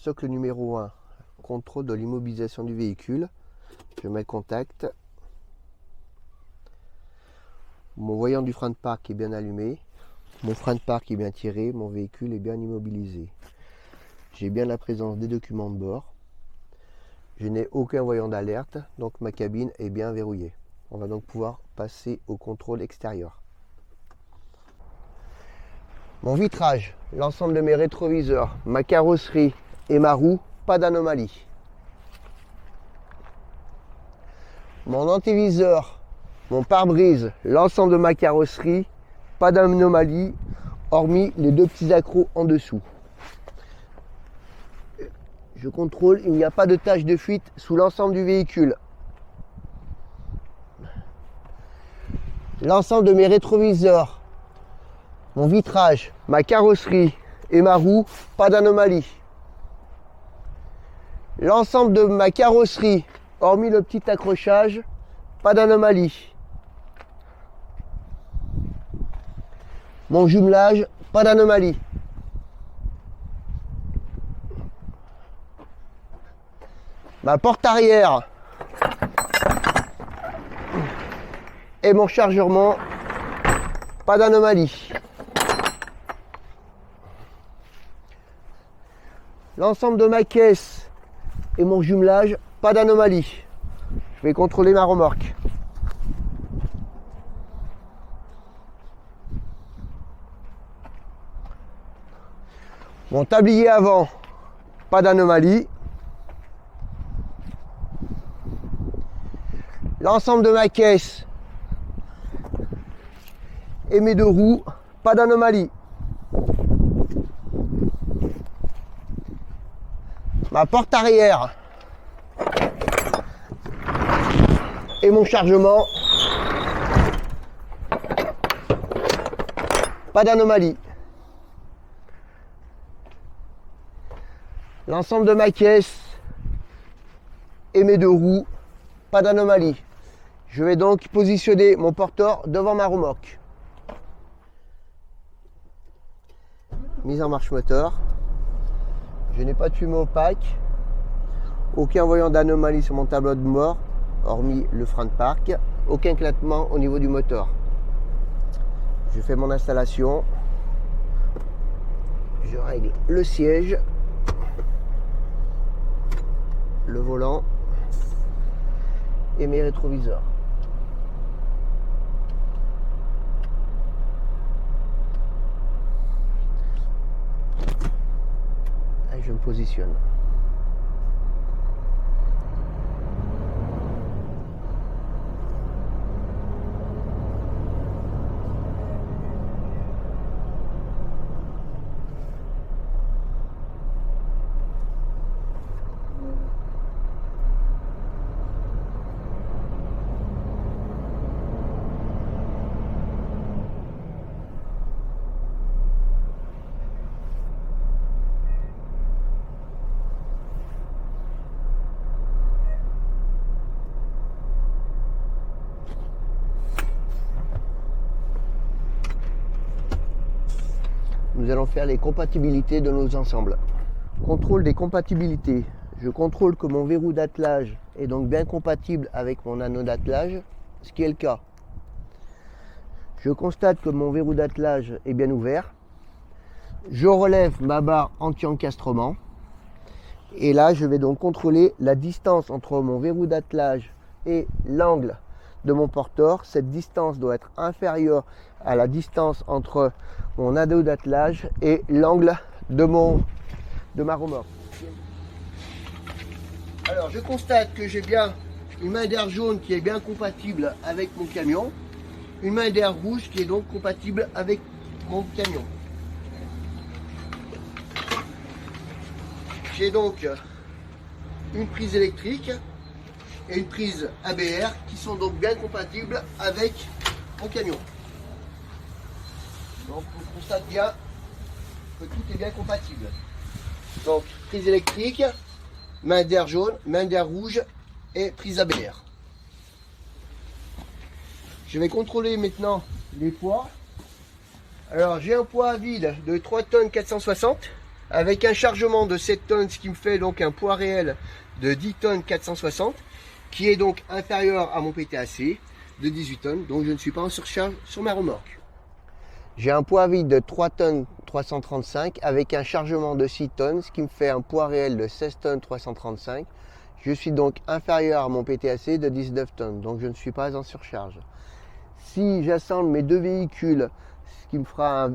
Socle numéro 1, contrôle de l'immobilisation du véhicule. Je mets le contact. Mon voyant du frein de parc est bien allumé. Mon frein de parc est bien tiré. Mon véhicule est bien immobilisé. J'ai bien la présence des documents de bord. Je n'ai aucun voyant d'alerte, donc ma cabine est bien verrouillée. On va donc pouvoir passer au contrôle extérieur. Mon vitrage, l'ensemble de mes rétroviseurs, ma carrosserie et ma roue, pas d'anomalie. Mon antéviseur, mon pare-brise, l'ensemble de ma carrosserie, pas d'anomalie, hormis les deux petits accros en dessous. Je contrôle, il n'y a pas de tache de fuite sous l'ensemble du véhicule. L'ensemble de mes rétroviseurs, mon vitrage, ma carrosserie et ma roue, pas d'anomalie. L'ensemble de ma carrosserie, hormis le petit accrochage, pas d'anomalie. Mon jumelage, pas d'anomalie. Ma porte arrière et mon chargement, pas d'anomalie. L'ensemble de ma caisse et mon jumelage, pas d'anomalie. Je vais contrôler ma remorque. Mon tablier avant, pas d'anomalie. L'ensemble de ma caisse et mes deux roues, pas d'anomalie. Ma porte arrière et mon chargement, pas d'anomalie. L'ensemble de ma caisse et mes deux roues, pas d'anomalie. Je vais donc positionner mon porteur devant ma remorque. Mise en marche moteur. Je n'ai pas de fumée opaque. Aucun voyant d'anomalie sur mon tableau de bord, hormis le frein de parc. Aucun claquement au niveau du moteur. Je fais mon installation. Je règle le siège, le volant et mes rétroviseurs. Et je me positionne. Nous allons faire les compatibilités de nos ensembles. Contrôle des compatibilités. Je contrôle que mon verrou d'attelage est donc bien compatible avec mon anneau d'attelage, ce qui est le cas. Je constate que mon verrou d'attelage est bien ouvert. Je relève ma barre anti-encastrement. Et là, je vais donc contrôler la distance entre mon verrou d'attelage et l'angle de mon porteur. Cette distance doit être inférieure à la distance entre mon anneau d'attelage et l'angle de ma remorque. Alors je constate que j'ai bien une main d'air jaune qui est bien compatible avec mon camion, une main d'air rouge qui est donc compatible avec mon camion. J'ai donc une prise électrique et une prise ABR qui sont donc bien compatibles avec mon camion. Donc on constate bien que tout est bien compatible. Donc prise électrique, main d'air jaune, main d'air rouge et prise ABR. Je vais contrôler maintenant les poids. Alors j'ai un poids à vide de 3 tonnes 460 avec un chargement de 7 tonnes, ce qui me fait donc un poids réel de 10 tonnes 460, qui est donc inférieur à mon PTAC de 18 tonnes, donc je ne suis pas en surcharge sur ma remorque. J'ai un poids vide de 3 tonnes 335 avec un chargement de 6 tonnes, ce qui me fait un poids réel de 16 tonnes 335. Je suis donc inférieur à mon PTAC de 19 tonnes, donc je ne suis pas en surcharge. Si j'assemble mes deux véhicules, ce qui me fera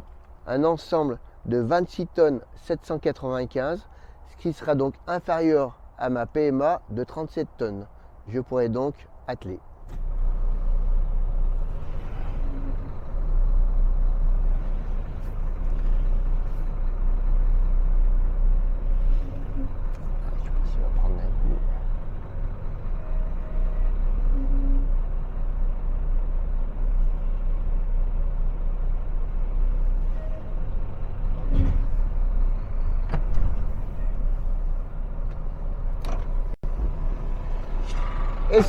un ensemble de 26 tonnes 795, ce qui sera donc inférieur à ma PMA de 37 tonnes. Je pourrai donc atteler. Et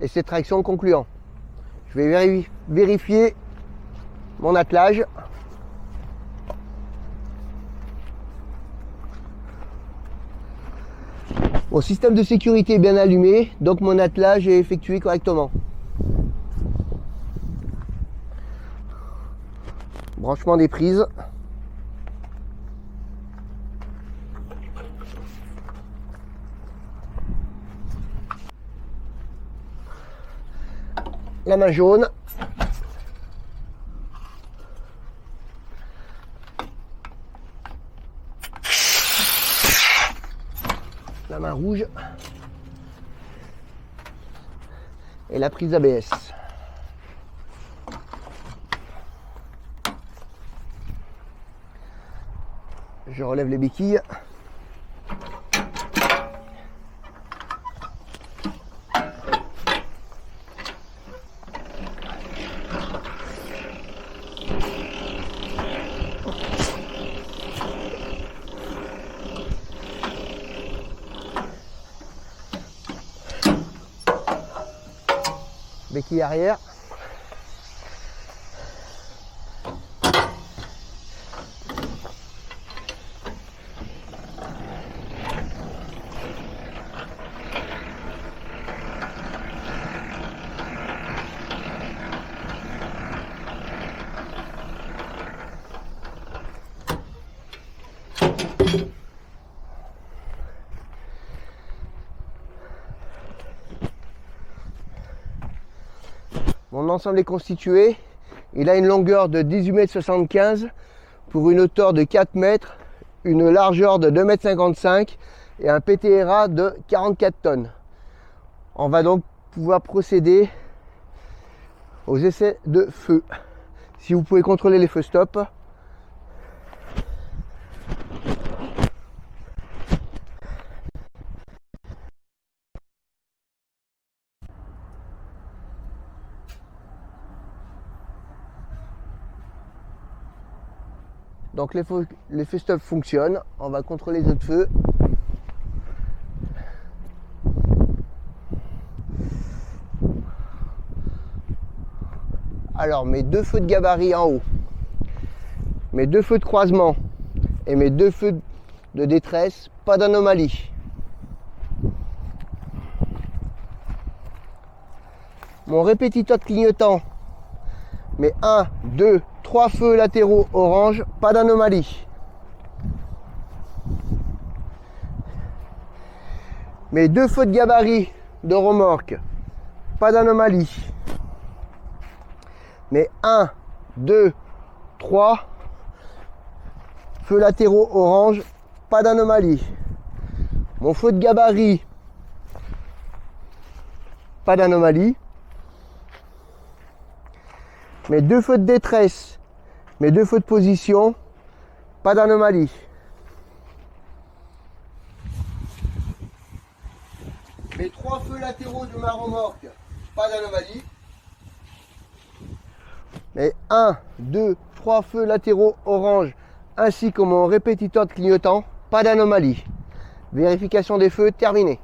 cette traction concluant. Je vais vérifier mon attelage. Mon système de sécurité est bien allumé, donc mon attelage est effectué correctement. Branchement des prises. La main jaune. La main rouge. Et la prise ABS. Je relève les béquilles. Béquille arrière. Mon ensemble est constitué. Il a une longueur de 18,75 m pour une hauteur de 4 mètres, une largeur de 2,55 m et un PTRA de 44 tonnes. On va donc pouvoir procéder aux essais de feu. Si vous pouvez contrôler les feux stop. Donc les feux stop fonctionnent. On va contrôler les autres feux. Alors mes deux feux de gabarit en haut, mes deux feux de croisement et mes deux feux de détresse, pas d'anomalie. Mon répétiteur de clignotant, mes 1, 2, 3 feux latéraux orange, pas d'anomalie. Mes deux feux de gabarit de remorque, pas d'anomalie. Mes 1, 2, 3 feux latéraux orange, pas d'anomalie. Mon feu de gabarit, pas d'anomalie. Mes deux feux de détresse, mes deux feux de position, pas d'anomalie. Mes trois feux latéraux de ma remorque, pas d'anomalie. Mes 1, 2, 3 feux latéraux orange ainsi que mon répétiteur de clignotant, pas d'anomalie. Vérification des feux terminée.